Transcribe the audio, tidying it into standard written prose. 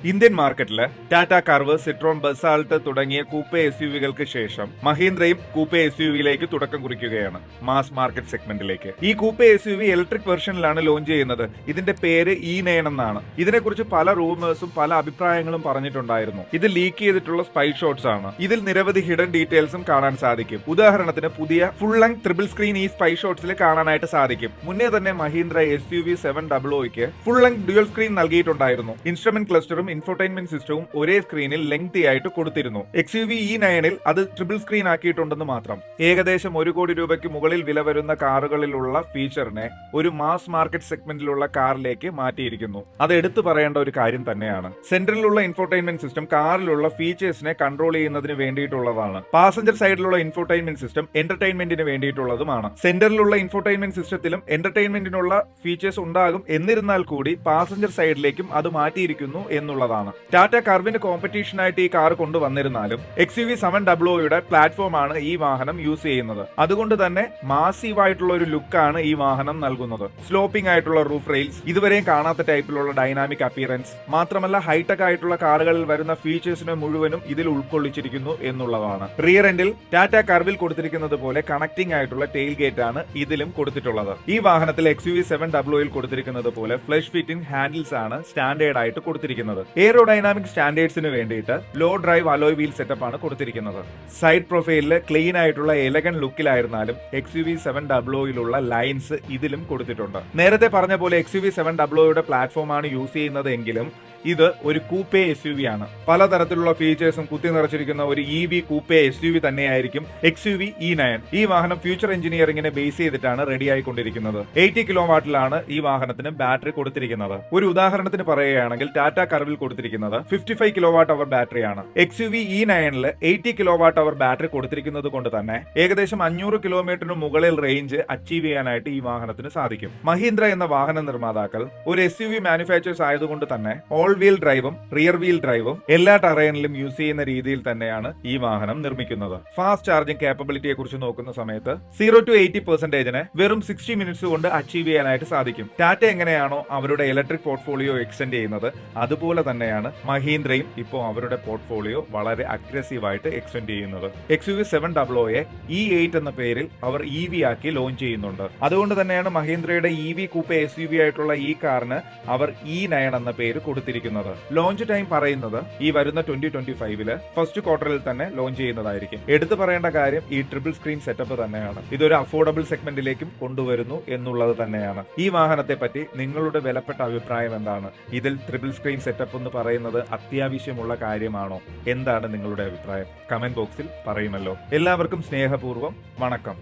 Indian മാർക്കറ്റില് Tata Curvv, Citroen, Basalt തുടങ്ങിയ coupe SUV-കൾക്ക് ശേഷം മഹീന്ദ്രയും കൂപ്പെ SUV-യിലേക്ക് തുടക്കം കുറിക്കുകയാണ്, മാസ് മാർക്കറ്റ് സെഗ്മെന്റിലേക്ക്. ഈ കൂപ്പെ SUV ഇലക്ട്രിക് വെർഷനിലാണ് ലോഞ്ച് ചെയ്യുന്നത്. ഇതിന്റെ പേര് E9 എന്നാണ്. ഇതിനെക്കുറിച്ച് പല റൂമേഴ്സും പല അഭിപ്രായങ്ങളും പറഞ്ഞിട്ടുണ്ടായിരുന്നു. ഇത് ലീക്ക് ചെയ്തിട്ടുള്ള സ്പൈ ഷോട്ട്സ് ആണ്. ഇതിൽ നിരവധി ഹിഡൻ ഡീറ്റെയിൽസും കാണാൻ സാധിക്കും. ഉദാഹരണത്തിന് പുതിയ ഫുൾ ലെങ്ത് ട്രിപ്പിൾ സ്ക്രീൻ ഈ സ്പൈ ഷോട്ട്സിൽ കാണാനായിട്ട് സാധിക്കും. മുന്നേ തന്നെ മഹീന്ദ്ര SUV 700ക്ക് ഫുൾ ലെങ്ത് ഡ്യുവൽ സ്ക്രീൻ നൽകിയിട്ടുണ്ടായിരുന്നു. ഇൻസ്ട്രുമെന്റ് ക്ലസ്റ്ററും ഇൻഫോർടൈൻമെന്റ് സിസ്റ്റവും ഒരേ സ്ക്രീനിൽ ലെങ്തി ആയിട്ട് കൊടുത്തിരുന്നു. XUV E9-ൽ അത് ട്രിപ്പിൾ സ്ക്രീൻ ആക്കിയിട്ടുണ്ടെന്ന് മാത്രം. ഏകദേശം 1 കോടി രൂപയ്ക്ക് മുകളിൽ വില വരുന്ന കാറുകളിലുള്ള ഫീച്ചറിനെ ഒരു മാസ് മാർക്കറ്റ് സെഗ്മെന്റിലുള്ള കാറിലേക്ക് മാറ്റിയിരിക്കുന്നു. അത് എടുത്തു പറയേണ്ട ഒരു കാര്യം തന്നെയാണ്. സെന്ററിലുള്ള ഇൻഫോർടൈൻമെന്റ് സിസ്റ്റം കാറിലുള്ള ഫീച്ചേഴ്സിനെ കൺട്രോൾ ചെയ്യുന്നതിന് വേണ്ടിയിട്ടുള്ളതാണ്. പാസഞ്ചർ സൈഡിലുള്ള ഇൻഫോർടൈൻമെന്റ് സിസ്റ്റം എന്റർടൈൻമെന്റിന് വേണ്ടിയിട്ടുള്ളതുമാണ്. സെന്ററിലുള്ള ഇൻഫോർടൈൻമെന്റ് സിസ്റ്റത്തിലും എന്റർടൈൻമെന്റിനുള്ള ഫീച്ചേഴ്സ് ഉണ്ടാകും. എന്നിരുന്നാൽ കൂടി പാസഞ്ചർ സൈഡിലേക്കും അത് മാറ്റിയിരിക്കുന്നു എന്നുള്ളതാണ്. ടാറ്റ കർവിന് കോമ്പറ്റീഷനായിട്ട് ഈ കാർ കൊണ്ടുവന്നിരുന്നാലും XUV 700യുടെ പ്ലാറ്റ്ഫോമാണ് ഈ വാഹനം യൂസ് ചെയ്യുന്നത്. അതുകൊണ്ട് തന്നെ മാസീവ് ആയിട്ടുള്ള ഒരു ലുക്കാണ് ഈ വാഹനം നൽകുന്നത്. സ്ലോപ്പിംഗ് ആയിട്ടുള്ള റൂഫ് റെയിൽസ്, ഇതുവരെയും കാണാത്ത ടൈപ്പിലുള്ള ഡൈനാമിക് അപ്പിയറൻസ്, മാത്രമല്ല ഹൈടെക് ആയിട്ടുള്ള കാറുകളിൽ വരുന്ന ഫീച്ചേഴ്സിനെ മുഴുവനും ഇതിൽ ഉൾക്കൊള്ളിച്ചിരിക്കുന്നു എന്നുള്ളതാണ്. റിയർ എൻഡിൽ ടാറ്റ കർവിൽ കൊടുത്തിരിക്കുന്നത് പോലെ കണക്ടിംഗ് ആയിട്ടുള്ള ടെയിൽ ഗേറ്റ് ആണ് ഇതിലും കൊടുത്തിട്ടുള്ളത്. ഈ വാഹനത്തിൽ XUV 700ൽ കൊടുത്തിരിക്കുന്നത് പോലെ ഫ്ലഷ് ഫിറ്റിംഗ് ഹാൻഡിൽസ് ആണ് സ്റ്റാൻഡേർഡ് ആയിട്ട് കൊടുത്തിരിക്കുന്നത്. എയറോഡൈനാമിക് സ്റ്റാൻഡേർഡ്സിന് വേണ്ടിയിട്ട് low drive alloy wheel setup ആണ് കൊടുത്തിരിക്കുന്നത്. സൈഡ് പ്രൊഫൈലില് ക്ലീൻ ആയിട്ടുള്ള എലഗൻ ലുക്കിലായിരുന്നാലും XUV 700യിലുള്ള ലൈൻസ് ഇതിലും കൊടുത്തിട്ടുണ്ട്. നേരത്തെ പറഞ്ഞ പോലെ XUV 700യുടെ പ്ലാറ്റ്ഫോം ആണ് യൂസ് ചെയ്യുന്നത് എങ്കിലും ഇത് ഒരു കൂപ്പെ SUV ആണ്. പലതരത്തിലുള്ള ഫീച്ചേഴ്സും കുത്തി നിറച്ചിരിക്കുന്ന ഒരു EV കൂപ്പെ SUV തന്നെയായിരിക്കും XUV E9. ഈ വാഹനം ഫ്യൂച്ചർ എഞ്ചിനീയറിംഗിനെ ബേസ് ചെയ്തിട്ടാണ് റെഡി ആയിക്കൊണ്ടിരിക്കുന്നത്. 80 കിലോവാട്ടിലാണ് ഈ വാഹനത്തിന് ബാറ്ററി കൊടുത്തിരിക്കുന്നത്. ഒരു ഉദാഹരണത്തിന് പറയുകയാണെങ്കിൽ ടാറ്റ കർവിൽ കൊടുത്തിരിക്കുന്നത് 55 കിലോവാട്ട് അവർ ബാറ്ററിയാണ്. XUV E9-ൽ 80 കിലോവാട്ട് അവർ ബാറ്ററി കൊടുത്തിരിക്കുന്നത് കൊണ്ട് തന്നെ ഏകദേശം 500 കിലോമീറ്ററിന് മുകളിൽ റേഞ്ച് അച്ചീവ് ചെയ്യാനായിട്ട് ഈ വാഹനത്തിന് സാധിക്കും. മഹീന്ദ്ര എന്ന വാഹന നിർമ്മാതാക്കൾ ഒരു SUV മാനുഫാക്ചേഴ്സ് ആയതുകൊണ്ട് തന്നെ ഓൾ വീൽ ഡ്രൈവും റിയർ വീൽ ഡ്രൈവും എല്ലാ ടെറൈനിലും യൂസ് ചെയ്യുന്ന രീതിയിൽ തന്നെയാണ് ഈ വാഹനം നിർമ്മിക്കുന്നത്. ഫാസ്റ്റ് ചാർജിംഗ് കേപ്പബിലിറ്റിയെ കുറിച്ച് നോക്കുന്ന സമയത്ത് 0 to 80% വെറും 60 മിനിറ്റ്സ് കൊണ്ട് അച്ചീവ് ചെയ്യാനായിട്ട് സാധിക്കും. ടാറ്റ എങ്ങനെയാണോ അവരുടെ ഇലക്ട്രിക് പോർട്ട്ഫോളിയോ എക്സ്റ്റെൻഡ് ചെയ്യുന്നത്, അതുപോലെ തന്നെയാണ് മഹീന്ദ്രയും ഇപ്പോൾ അവരുടെ പോർട്ട്ഫോളിയോ വളരെ അഗ്രസീവ് ആയിട്ട് എക്സ്റ്റെൻഡ് ചെയ്യുന്നത്. XUV 700യെ E8 എന്ന പേരിൽ അവർ EV ആക്കി ലോഞ്ച് ചെയ്യുന്നുണ്ട്. അതുകൊണ്ട് തന്നെയാണ് മഹീന്ദ്രയുടെ EV കൂപ്പെ SUV ആയിട്ടുള്ള ഈ കാറിന് അവർ E9 എന്ന പേര് കൊടുത്തിരിക്കുന്നത്. ലോഞ്ച് ടൈം പറയുന്നത് ഈ വരുന്ന 2025-ല് ഫസ്റ്റ് ക്വാർട്ടറിൽ തന്നെ ലോഞ്ച് ചെയ്യുന്നതായിരിക്കും. എടുത്തു പറയേണ്ട കാര്യം ഈ ട്രിപ്പിൾ സ്ക്രീൻ സെറ്റപ്പ് തന്നെയാണ്. ഇതൊരു അഫോർഡബിൾ സെഗ്മെന്റിലേക്കും കൊണ്ടുവരുന്നു എന്നുള്ളത് തന്നെയാണ്. ഈ വാഹനത്തെ പറ്റി നിങ്ങളുടെ വിലപ്പെട്ട അഭിപ്രായം എന്താണ്? ഇതിൽ ട്രിപ്പിൾ സ്ക്രീൻ സെറ്റപ്പ് എന്ന് പറയുന്നത് അത്യാവശ്യമുള്ള കാര്യമാണോ? എന്താണ് നിങ്ങളുടെ അഭിപ്രായം? കമന്റ് ബോക്സിൽ പറയുമല്ലോ. എല്ലാവർക്കും സ്നേഹപൂർവ്വം വണക്കം.